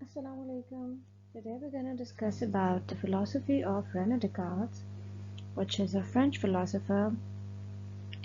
Assalamu alaikum. Today we're going to discuss about the philosophy of René Descartes, which is a French philosopher.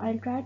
I'll try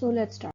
So let's start.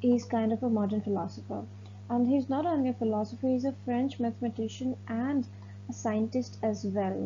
he is kind of a modern philosopher, and he's not only a philosopher, he's a French mathematician and a scientist as well.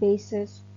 basis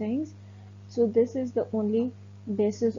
things, so this is the only basis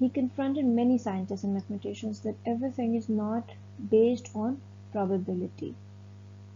he confronted many scientists and mathematicians that everything is not based on probability.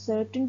certain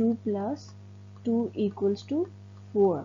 2 + 2 = 4.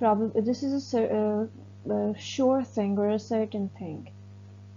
this is a sure thing or a certain thing,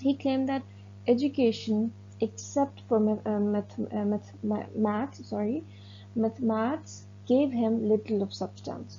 He claimed that education, except for maths, gave him little of substance.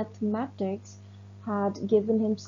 mathematics had given him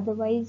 otherwise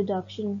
deduction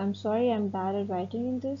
I'm sorry, I'm bad at writing in this.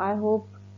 I hope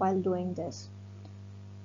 while doing this.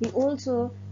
He also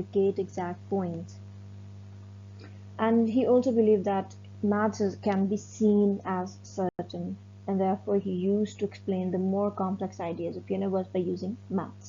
locate exact points. And he also believed that maths can be seen as certain, and therefore he used to explain the more complex ideas of universe by using maths,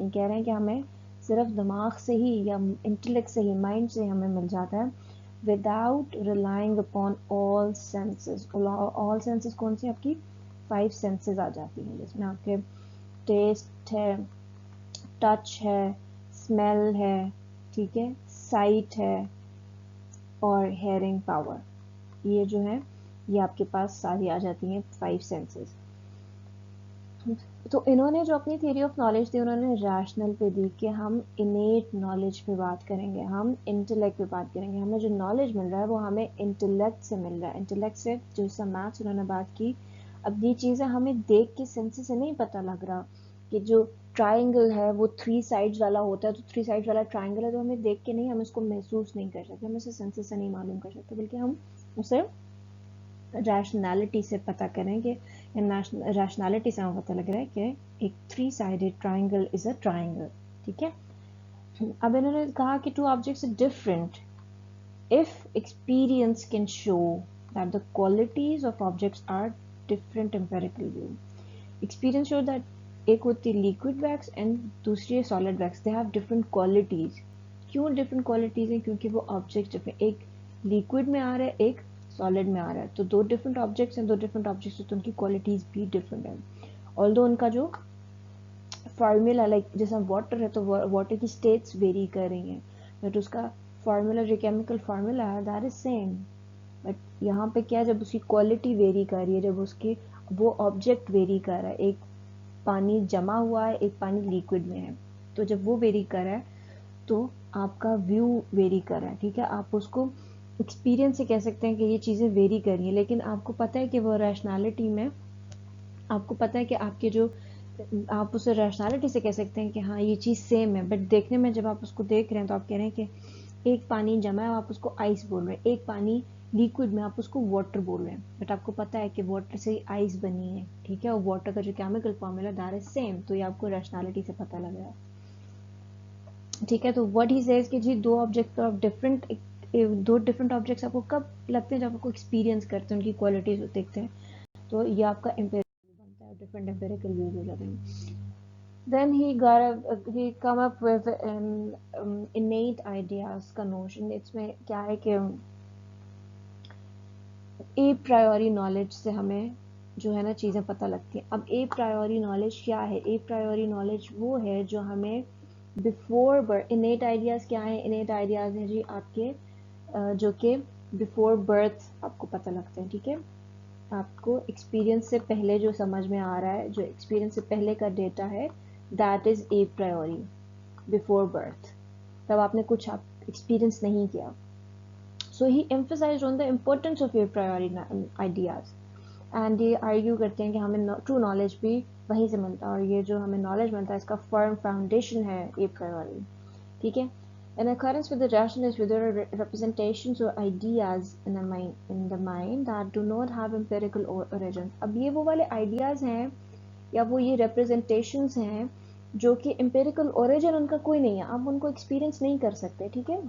یہ کہہ رہے ہیں کہ ہمیں صرف دماغ سے ہی یا انٹلیکٹ سے ہی مائنڈ سے ہمیں مل جاتا ہے without relying upon all senses. All senses کون سی؟ آپ کی 5 سینسز آ جاتی ہیں جس میں آپ کے ٹیسٹ ہے, ٹچ ہے, اسمیل ہے, ٹھیک ہے, سائٹ ہے اور ہیئرنگ پاور. یہ جو ہے یہ آپ کے پاس ساری آ جاتی ہیں 5 سینسز. تو انہوں نے جو اپنی تھیوری آف نالج دی انہوں نے ریشنل پہ دی کہ ہم انیٹ نالج پہ بات کریں گے, ہم انٹلیکٹ پہ بات کریں گے. ہمیں جو نالج مل رہا ہے وہ ہمیں انٹلیکٹ سے مل رہا ہے. انٹلیکٹ سے جو سا میتھس انہوں نے بات کی. اب یہ چیزیں ہمیں دیکھ کے سینسز سے نہیں پتہ لگ رہا کہ جو ٹرائنگل ہے وہ 3 سائڈز والا ہوتا ہے, تو 3 سائڈز والا ٹرائنگل ہے تو ہمیں دیکھ کے نہیں, ہم اس کو محسوس نہیں کر سکتے, ہم اسے سینسز سے نہیں معلوم کر سکتے, بلکہ ہم اسے ریشنالٹی سے پتہ کریں کہ ریشنالٹی سے ہمیں پتہ لگ رہا ہے کہ ایک 3 sided triangle is a triangle. ٹھیک ہے. اب انہوں نے کہا کہ 2 objects are different if experience can show that the qualities of objects are different empirical view. Experience show that ایک ہوتی liquid wax and دوسری solid wax, they have different qualities. کیوں different qualities ہیں؟ کیونکہ وہ objects different, ایک liquid میں آ رہا ہے ایک solid میں آ رہا ہے, تو 2 different objects ہیں, 2 different objects ہیں تو ان کی qualities بھی different ہیں. although ان کا جو فارمولا لائک جیسا واٹر ہے تو واٹر کی اسٹیٹس ویری کر رہی ہیں, بٹ اس کا فارمولا جو کیمیکل فارمولا ہے دیٹ از سیم. بٹ یہاں پہ کیا, جب اس کی کوالٹی ویری کر رہی ہے, جب اس کی وہ آبجیکٹ ویری کر رہا ہے, ایک پانی جمع ہوا ہے ایک پانی لیکوڈ میں ہے, تو جب وہ ویری کر رہا ہے تو آپ کا ویو ویری کر رہا ہے. ٹھیک ہے, آپ اس کو ایکسپیرینس سے کہہ سکتے ہیں کہ یہ چیزیں ویری کر رہی ہیں, لیکن آپ کو پتہ ہے کہ وہ ریشنالٹی میں آپ کو پتہ ہے کہ آپ کے جو آپ اسے ریشنالٹی سے کہہ سکتے ہیں کہ ہاں یہ چیز سیم ہے, بٹ دیکھنے میں جب آپ اس کو دیکھ رہے ہیں تو آپ کہہ رہے ہیں کہ ایک پانی جمع ہے آپ اس کو آئس بول رہے ہیں, ایک پانی لیکوڈ میں آپ اس کو واٹر بول رہے ہیں, بٹ آپ کو پتہ ہے کہ واٹر سے آئس بنی ہے. ٹھیک ہے, اور واٹر کا جو chemical formula that is same, تو یہ آپ کو ریشنالٹی سے پتہ لگ رہا ہے. ٹھیک ہے, تو what he says کہ جی 2 object of different, 2 different objects آپ کو کب لگتے ہیں؟ جب آپ کو ایکسپیرینس کرتے ہیں, ان کی کوالٹیز دیکھتے ہیں, تو یہ آپ کا امپیریکل بنتا ہے, ڈفرنٹ امپیریکل ویوز ہو جاتے ہیں. Then he come up with an innate ideas کا notion. اس میں کیا ہے کہ اے پرائیوری نالج سے ہمیں جو ہے نا چیزیں پتہ لگتی ہیں. اب اے پرائیوری نالج کیا ہے؟ اے پرائیوری نالج وہ ہے جو ہمیں بفور برتھ, انیٹ آئیڈیاز کیا ہیں؟ انیٹ آئیڈیاز ہیں جی آپ کے جو کہ بفور برتھ آپ کو پتہ لگتے ہیں. ٹھیک ہے, آپ کو ایکسپیرینس سے پہلے جو سمجھ میں آ رہا ہے, جو ایکسپیرینس سے پہلے کا ڈیٹا ہے, that is a priori before birth, تب آپ نے کچھ ایکسپیرینس نہیں کیا. So he emphasized on the importance of a priori ideas, and یہ argue کرتے ہیں کہ ہمیں true knowledge بھی وہیں سے ملتا ہے, اور یہ جو ہمیں knowledge ملتا ہے اس کا firm foundation ہے a priori. ٹھیک ہے, in accordance with the rationalists, with their representations or ideas in the mind that do not have empirical origin. اب یہ وہ والے ideas ہیں یا وہ یہ representations ہیں جو کہ empirical origin ان کا کوئی نہیں ہے, آپ ان کو experience نہیں کر سکتے. ٹھیک ہے,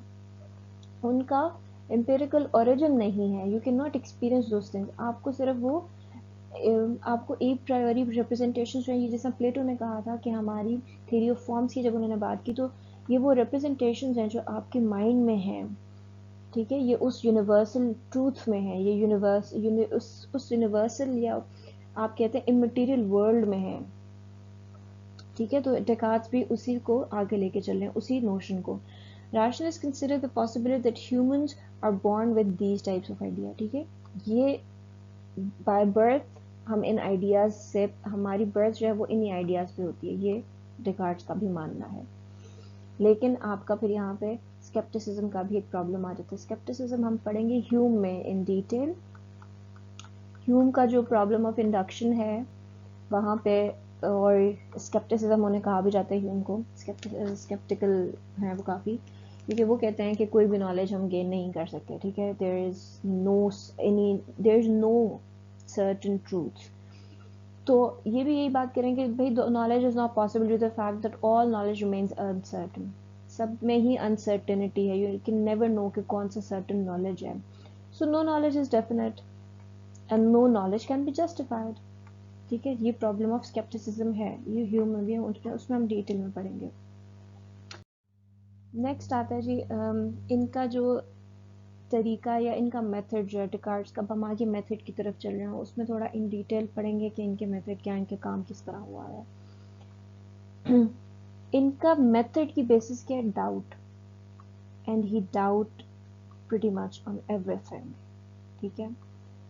ان کا امپیریکل اوریجن نہیں ہے, you can not experience those things. آپ کو صرف وہ آپ کو ایک پرائیوری ریپرزنٹیشن جو ہے, جیسا پلیٹو نے کہا تھا کہ ہماری تھیوری آف فارمس کی جب انہوں نے بات کی, تو یہ وہ ریپرزنٹیشنز ہیں جو آپ کے مائنڈ میں ہیں. ٹھیک ہے, یہ اس یونیورسل ٹروتھ میں ہے, یہ اس یونیورسل یا آپ کہتے ہیں امٹیریل ورلڈ میں ہے. ٹھیک ہے, تو ڈیکارٹس بھی اسی کو آگے لے کے چل رہے ہیں, اسی نوشن کو. Rationalists consider the possibility that humans are born with these types of ideas. ٹھیک ہے, یہ by birth ہم ان آئیڈیاز سے, ہماری برتھ جو ہے وہ انہی آئیڈیاز پہ ہوتی ہے, یہ ڈیکارٹس کا بھی ماننا ہے. لیکن آپ کا پھر یہاں پہ اسکیپٹسزم کا بھی ایک پرابلم آ جاتا ہے. اسکیپٹسزم ہم پڑھیں گے ہیوم میں ان ڈیٹیل. ہیوم کا جو پرابلم آف انڈکشن ہے وہاں پہ, اور اسکیپٹسزم انہیں کہا بھی جاتا ہے ہیوم کو, اسکیپٹیکل ہے وہ کافی, کیونکہ وہ کہتے ہیں کہ کوئی بھی نالج ہم گین نہیں کر سکتے. ٹھیک ہے, there is no certain truth. تو یہ بھی یہی بات کریں کہ بھائی knowledge is not possible due to the fact that all knowledge remains uncertain. سب میں ہی انسرٹنٹی ہے, یو کین نیور نو کہ کون سا سرٹن نالج ہے. So no knowledge is definite and no knowledge can be justified. ٹھیک ہے. یہ پرابلم آف اسکیپٹسزم ہے, یہ ہیومن بھی ہے, اس میں ہم ڈیٹیل میں پڑھیں گے. نیکسٹ آتا ہے جی ان کا جو طریقہ یا ان کا میتھڈ جو ہے ڈیکارٹس کا. اب ہم آگے میتھڈ کی طرف چل رہے ہیں, اس میں تھوڑا ان ڈیٹیل پڑھیں گے کہ ان کے میتھڈ کیا, ان کے کام کس طرح ہوا ہے. ان کا میتھڈ کی بیسس کیا ہے, doubt, and he doubt pretty much on everything. ٹھیک ہے.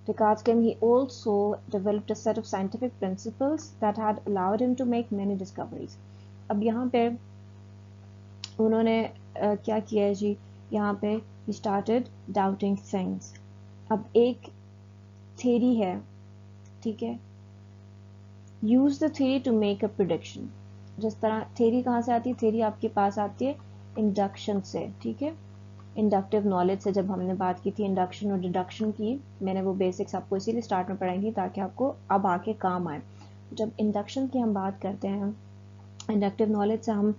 Descartes came, he also developed a set of scientific principles that had allowed him to make many discoveries. اب یہاں پہ انہوں نے کیا کیا ہے جی, یہاں پہ he started doubting things. اب ایک تھیری ہے, ٹھیک ہے, use the theory to make a prediction. جس طرح تھیری کہاں سے آتی ہے, تھیری آپ کے پاس آتی ہے انڈکشن سے. ٹھیک ہے, انڈکٹیو نالج سے. جب ہم نے بات کی تھی انڈکشن اور ڈیڈکشن کی, میں نے وہ بیسکس آپ کو اسی لیے اسٹارٹ میں پڑھائی تھی تاکہ آپ کو اب آ کے کام آئے. جب انڈکشن کی ہم بات کرتے ہیں, انڈکٹیو نالج سے ہم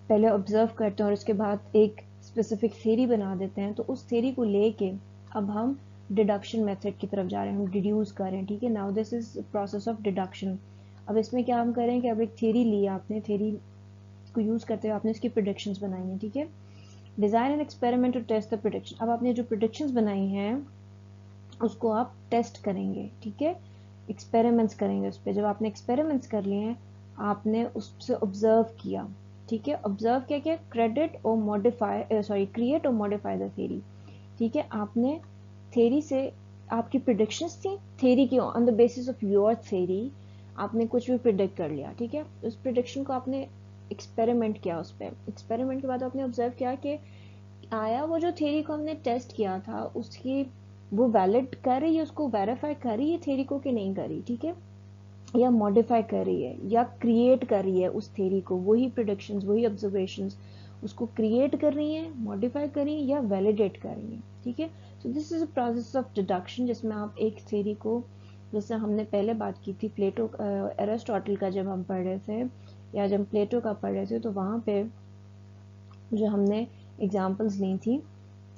پہلے آبزرو کرتے ہیں اور اس کے بعد ایک اسپیسیفک تھیری بنا دیتے ہیں, تو اس تھیری کو لے کے اب ہم ڈیڈکشن میتھڈ کی طرف جا رہے ہیں, ہم ڈیڈیوس کر رہے ہیں. ٹھیک ہے, now this is process of deduction. اب اس میں کیا ہم کریں کہ اب ایک تھیری لی, آپ نے تھیری کو یوز کرتے ہوئے آپ نے اس کی پریڈکشنز بنائی ہیں. ٹھیک ہے, design and experiment to test the prediction. اب آپ نے جو پریڈکشنز بنائی ہیں اس کو آپ ٹیسٹ کریں گے. ٹھیک ہے, ایکسپیریمنٹس کریں گے اس پہ. جب آپ نے ایکسپیریمنٹس کر لیے ہیں, آپ نے اس سے آبزرو کیا. ٹھیک ہے, آبزرو کیا کیا, کریٹ اور موڈیفائی دا تھیری. ٹھیک ہے, آپ نے تھیری سے آپ کی پریڈکشنز تھیں, تھیری کی on the basis of your theory آپ نے کچھ بھی پریڈکٹ کر لیا. ٹھیک ہے, اس پریڈکشن کو آپ نے ایکسپیریمنٹ کیا اس پہ. ایکسپیریمنٹ کے بعد آپ نے آبزرو کیا کہ آیا وہ جو تھیری کو ہم نے ٹیسٹ کیا تھا اس کی وہ ویلڈ کر رہی ہے, اس کو ویریفائی کر رہی ہے تھیری کو کہ نہیں کر رہی. ٹھیک ہے, یا ماڈیفائی کر رہی ہے یا کریٹ کر رہی ہے اس تھیری کو, وہی پریڈکشنز وہی آبزرویشنز اس کو کریٹ کر رہی ہیں, ماڈیفائی کر رہی ہیں یا ویلیڈیٹ کر رہی ہیں. ٹھیک ہے, سو دس از اے پروسیس آف ڈیڈکشن جس میں آپ ایک تھیری کو, جیسے ہم نے پہلے بات کی تھی پلیٹو ایرسٹوٹل کا جب ہم پڑھ رہے تھے یا جب پلیٹو کا پڑھ رہے تھے, تو وہاں پہ جو ہم نے اگزامپلس لی تھی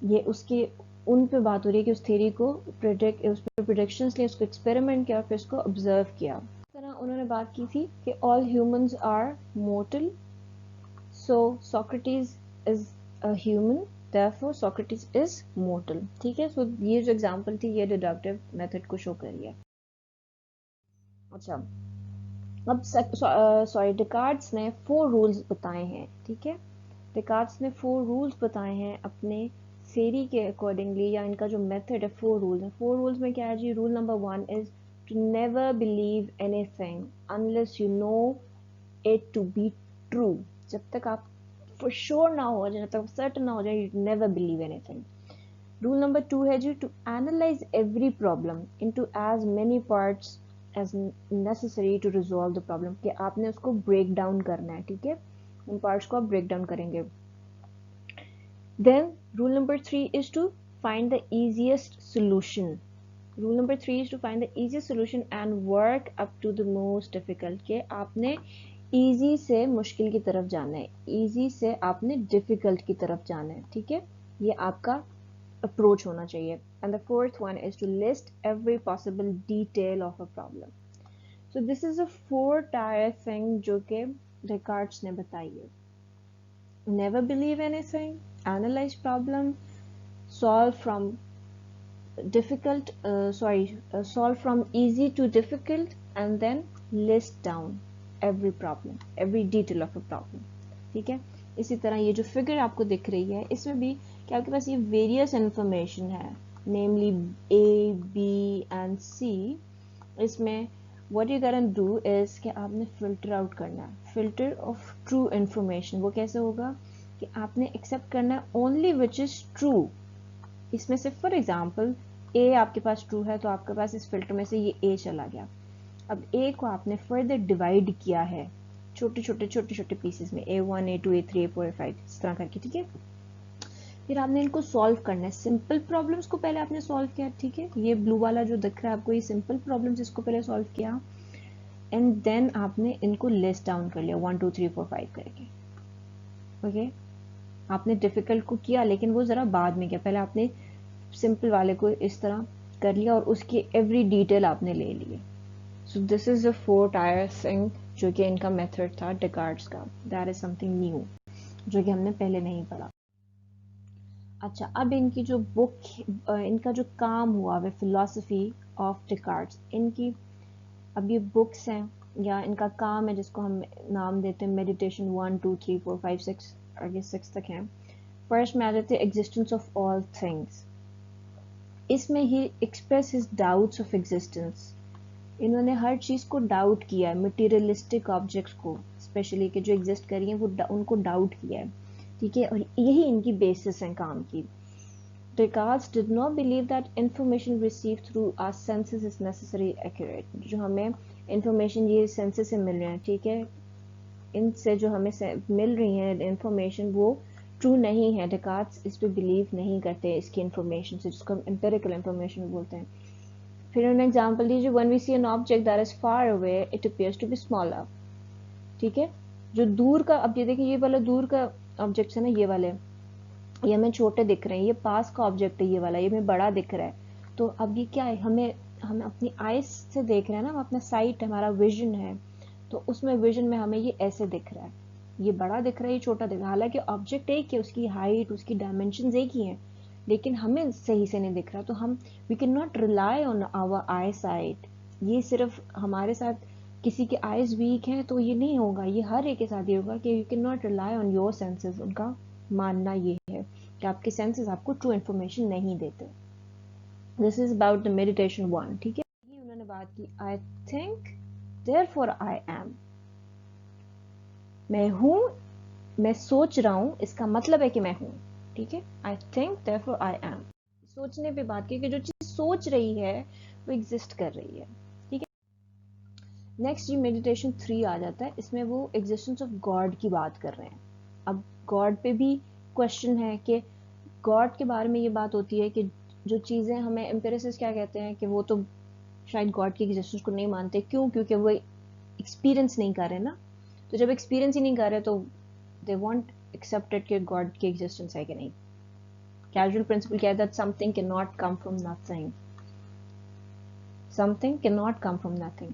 یہ اس کے ان پہ بات ہو رہی ہے کہ اس تھیری کو اس پہ پریڈکشنز لی, اس کو ایکسپیریمنٹ کیا, پھر اس کو آبزرو کیا. اس طرح انہوں نے بات کی تھی کہ all humans are mortal, so Socrates is a human, therefore Socrates is mortal. ٹھیک ہے, سو یہ جو ایگزامپل تھی یہ ڈیڈکٹیو میتھڈ کو شو کر رہی ہے. اچھا, اب ڈیکارٹس نے 4 رولز بتائے ہیں. ٹھیک ہے, ڈیکارٹس نے 4 رولز بتائے ہیں اپنے تھیری کے اکارڈنگلی, یا ان کا جو میتھڈ ہے 4 رولز ہیں. 4 رولز میں کیا ہے جی, roll number 1 is to never believe اینی thing unless you know it to be true. جب تک آپ فور شیور نہ ہو جائے, جب تک سرٹن نہ ہو جائے, یو نیور بلیو اینی تھنگ. رول نمبر 2 ہے جی, to analyze every problem into as many parts as necessary to resolve the problem, کہ آپ نے اس کو بریک ڈاؤن کرنا ہے. ٹھیک ہے, ان پارٹس کو آپ بریک ڈاؤن کریں گے. Then rule number 3 is to find the easiest solution. Rule number 3 is to find the easiest solution and work up to the most difficult. کہ آپ نے ایزی سے مشکل کی طرف جانا ہے, ایزی سے آپ نے ڈیفیکلٹ کی طرف جانا ہے. ٹھیک ہے, یہ آپ کا اپروچ ہونا چاہیے. And the fourth one is to list every possible detail of a problem. So this is a 4-tier thing جو کہ ڈیکارٹس نے بتائی ہے. Never believe anything, analyze problem, solve from solve from easy to difficult, and then list down every problem, every detail of a problem. ٹھیک ہے, اسی طرح یہ جو فگر آپ کو دکھ رہی ہے اس میں بھی کہ آپ کے پاس یہ ویریس انفارمیشن ہے, namely A, B and C. اس میں what you gotta do is کہ آپ نے فلٹر آؤٹ کرنا ہے, فلٹر آف ٹرو انفارمیشن. وہ کیسے ہوگا کہ آپ نے ایکسیپٹ کرنا ہے only which is true. اس میں سے فار ایگزامپل A آپ کے پاس ٹرو ہے تو آپ کے پاس اس فلٹر میں سے یہ A چلا گیا. اب A کو آپ نے فردر ڈیوائڈ کیا ہے چھوٹے چھوٹے پیسز میں, A1, A2, A3, A4, A5 اس طرح کر کے. ٹھیک ہے, پھر آپ نے ان کو سالو کرنا ہے. سمپل پرابلمس کو پہلے آپ نے سالو کیا. ٹھیک ہے, یہ بلو والا جو دکھ رہا ہے آپ کو, یہ سمپل پرابلمس اس کو پہلے سالو کیا, اینڈ دین آپ نے ان کو لسٹ ڈاؤن کر لیا 1 2 3 4 5 کر کے. اوکے, آپ نے ڈیفیکلٹ کو کیا لیکن وہ ذرا بعد میں کیا, پہلے آپ نے سمپل والے کو اس طرح کر لیا اور اس کی ایوری ڈیٹیل آپ نے لے لی. سو دس از the four tiresing جو کہ ان کا میتھڈ تھا ڈیکارٹس کا. دیٹ از سمتھنگ نیو جو کہ ہم نے پہلے نہیں پڑھا. اچھا اب ان کی جو بک ان کا جو کام ہوا وہ فلاسفی آف ڈیکارٹس، ان کی اب یہ بکس ہیں یا ان کا کام ہے جس کو ہم نام دیتے ہیں میڈیٹیشن 1 2 3 4 5 6 آگے 6 تک ہیں. فرسٹ میں آ جاتے ہیں ایگزسٹنس آف آل تھنگس. اس میں ہی express his doubts of existence. انہوں نے ہر چیز کو ڈاؤٹ کیا ہے، مٹیریلسٹک آبجیکٹس کو اسپیشلی کہ جو ایگزسٹ کر رہی ہیں وہ ان کو ڈاؤٹ کیا ہے. ٹھیک ہے، اور یہی ان کی بیسس ہیں کام کی. Descartes did not believe that information received through our senses is necessarily accurate. جو ہمیں انفارمیشن یہ سینسز سے مل رہے ہیں، ٹھیک ہے، ان سے جو ہمیں مل رہی ہیں انفارمیشن وہ ٹرو نہیں ہے. ڈیکارٹس اس پہ بلیو نہیں کرتے اس کی انفارمیشن سے، جس کو ہم امپیریکل انفارمیشن بولتے ہیں. پھر انہوں نے ایگزامپل دی جو when we see an object that is far away it appears to be smaller. ٹھیک ہے، جو دور کا، اب یہ دیکھیں یہ والا دور کا آبجیکٹس ہے نا، یہ والے یہ ہمیں چھوٹے دکھ رہے ہیں، یہ پاس کا آبجیکٹ ہے یہ والا، یہ ہمیں بڑا دکھ رہا ہے. تو اب یہ کیا ہے، ہم اپنی آئیز سے دیکھ رہے ہیں نا، ہم اپنا سائٹ ہمارا ویژن ہے، تو اس میں ویژن میں ہمیں یہ ایسے دکھ رہا ہے، یہ بڑا دکھ رہا ہے، یہ چھوٹا دکھ رہا ہے. حالانکہ آبجیکٹ ایک ہے، اس کی ہائٹ اس کی ڈائمینشنز ایک ہی ہیں، لیکن ہمیں صحیح سے نہیں دکھ رہا. تو ہم we can not rely on our eyesight. یہ صرف ہمارے ساتھ کسی کے آئیز ویک ہیں تو یہ نہیں ہوگا، یہ ہر ایک کے ساتھ یہ ہوگا کہ you can not rely on your senses. ان کا ماننا یہ ہے کہ آپ کے سینسز آپ کو ٹرو انفارمیشن نہیں دیتے. This is about the meditation 1. ٹھیک ہے، انہوں نے بات کی I think therefore I am. میں ہوں، میں سوچ رہا ہوں، اس کا مطلب ہے کہ میں ہوں. ٹھیک ہے، I think therefore I am. سوچنے پہ بات کی کہ جو چیز سوچ رہی ہے وہ ایگزسٹ کر رہی ہے. ٹھیک ہے، نیکسٹ یہ میڈیٹیشن 3 آ جاتا ہے. اس میں وہ ایگزسٹنس آف گاڈ کی بات کر رہے ہیں. اب گاڈ پہ بھی کوشچن ہے کہ گاڈ کے بارے میں یہ بات ہوتی ہے کہ جو چیزیں ہمیں امپیریسس کیا کہتے ہیں کہ وہ تو شاید گاڈ کی ایگزسٹنس کو نہیں مانتے. کیوں؟ کیونکہ وہ ایکسپیرینس نہیں کر رہے نا. تو جب ایکسپیرینس ہی نہیں کر رہے تو دے وانٹ ایکسیپٹیڈ کہ گاڈ کی ایگزسٹنس ہے کہ نہیں. کیجول پرنسپل کہتا ہے something cannot come from nothing. something cannot come from nothing.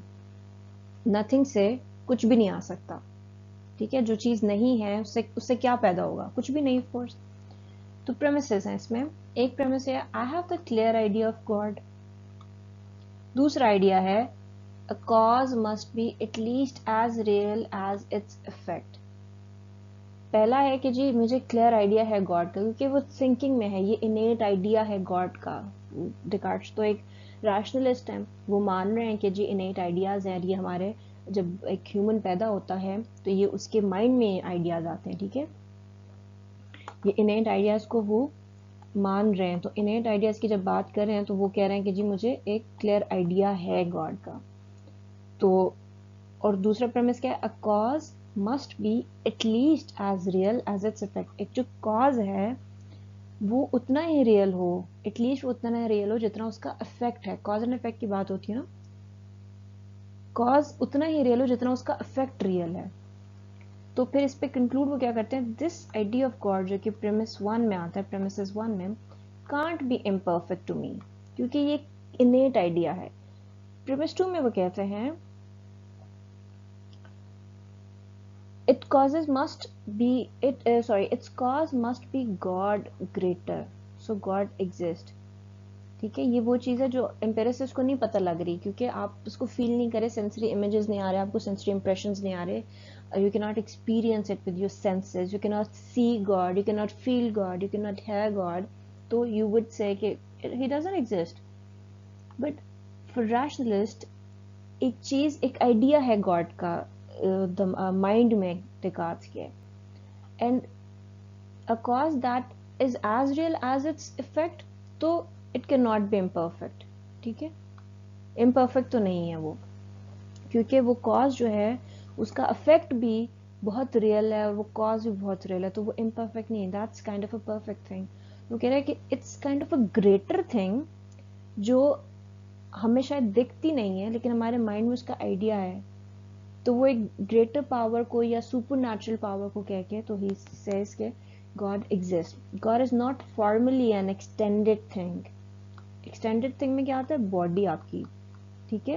nothing سے کچھ بھی نہیں آ سکتا. ٹھیک ہے، جو چیز نہیں ہے اس سے کیا پیدا ہوگا؟ کچھ بھی نہیں. Of course. تو پریمیسز ہیں اس میں. ایک پریمیس ہے I have the clear idea of God. دوسرا آئیڈیا ہے a cause must be at least as real as its effect. پہلا ہے کہ جی مجھے کلیئر آئیڈیا ہے گاڈ کا کیونکہ وہ تھنکنگ میں ہے، یہ انیٹ آئیڈیا ہے گاڈ کا. ڈیکارٹس تو ایک ریشنلسٹ ہیں، وہ مان رہے ہیں کہ جی انیٹ آئیڈیاز ہیں، یہ ہمارے جب ایک ہیومن پیدا ہوتا ہے تو یہ اس کے مائنڈ میں آئیڈیاز آتے ہیں. ٹھیک ہے، یہ انیٹ آئیڈیاز کو وہ مان رہے ہیں. تو انیٹ آئیڈیاز کی جب بات کر رہے ہیں تو وہ کہہ رہے ہیں کہ جی مجھے ایک کلیئر آئیڈیا ہے گاڈ کا. تو اور دوسرا پریمس کیا ہے؟ a cause must be at least as real as its effect. ایک جو کاز ہے وہ اتنا ہی ریئل ہو، ایٹ لیسٹ وہ اتنا ہی ریئل ہو جتنا اس کا افیکٹ ہے. کاز اینڈ افیکٹ کی بات ہوتی ہے نا، کاز اتنا ہی ریئل ہو جتنا اس کا افیکٹ ریئل ہے. تو پھر اس پہ کنکلوڈ وہ کیا کرتے ہیں، دس آئیڈیا آف گاڈ جو کہ پریمس 1 میں آتا ہے، پریمسز 1 میں، can't be imperfect to me, کیونکہ یہ انیٹ آئیڈیا ہے. پریمس 2 میں وہ کہتے ہیں its cause must be God greater, so God exists. ٹھیک ہے، یہ وہ چیز ہے جو امپیریسس کو نہیں پتہ لگ رہی کیونکہ آپ اس کو فیل نہیں کرے، سینسری امیجز نہیں آ رہے آپ کو، سینسری امپریشنز نہیں آ رہے. You can not experience it with your senses, you can not see God, you can not feel God, you can not hear God. تو یو وڈ سے کہ he doesn't exist. But for rationalist ایک چیز، ایک idea ہے God کا mind میں Descartes کے، and a cause that is as real as its effect, تو it cannot be imperfect. ٹھیک ہے، imperfect تو نہیں ہے وہ، کیونکہ وہ cause جو ہے اس کا effect بھی بہت ریئل ہے اور وہ cause بھی بہت ریئل ہے، تو وہ imperfect نہیں ہے. that's kind of a perfect thing. وہ کہہ رہے ہیں کہ it's kind of a greater thing جو ہمیں شاید دکھتی نہیں ہے لیکن ہمارے مائنڈ میں اس کا آئیڈیا ہے. تو وہ ایک گریٹر پاور کو یا سپر نیچرل پاور کو کہہ کے تو ہی سیز کہ God exists. God is not formally an extended thing. Extended thing میں کیا آتا ہے؟ باڈی آپ کی. ٹھیک ہے،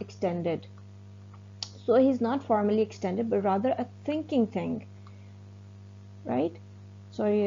extended. So he is not formally extended but rather a thinking thing, right? Sorry,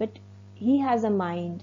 but he has a mind,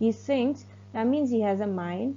He thinks, that means he has a mind.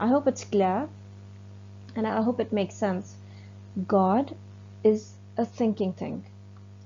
I hope it's clear and I hope it makes sense. God is a thinking thing.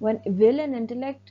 When will and intellect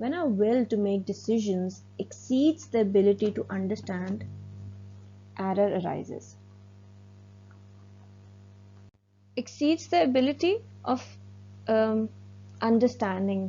When our will to make decisions exceeds the ability to understand, error arises. Exceeds the ability of understanding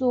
so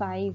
5.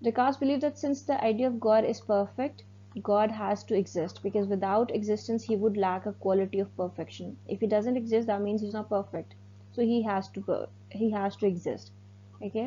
Descartes believed that since the idea of God is perfect, God has to exist because without existence he would lack a quality of perfection. If he doesn't exist, that means he's not perfect. So he has to exist. Okay,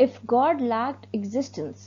If God lacked existence,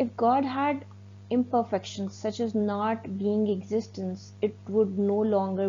If God had imperfections such as not being existence, it would no longer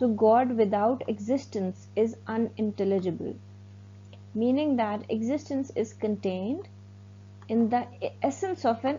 so God without existence is unintelligible, meaning that existence is contained in the essence of an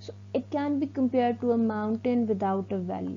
so it can be compared to a mountain without a valley.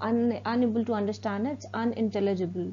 unable to understand, it's unintelligible.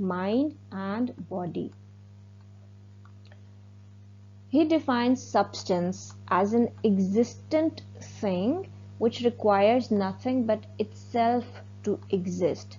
mind and body. He defines substance as an existent thing which requires nothing but itself to exist.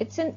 It's an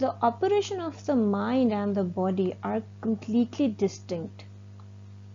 The operation of the mind and the body are completely distinct.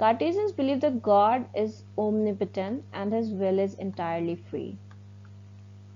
Cartesians believe that God is omnipotent and his will is entirely free,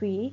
free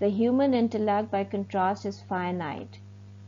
The human intellect by contrast is finite.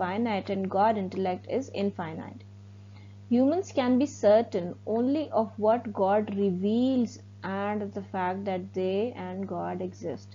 finite and God intellect is infinite. Humans can be certain only of what God reveals and the fact that they and God exist.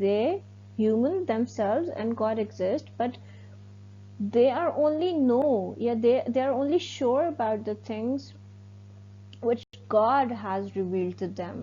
they, human themselves and God exist, but they are only know, yeah, they are only sure about the things which God has revealed to them.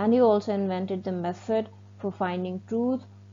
And he also invented the method for finding truth,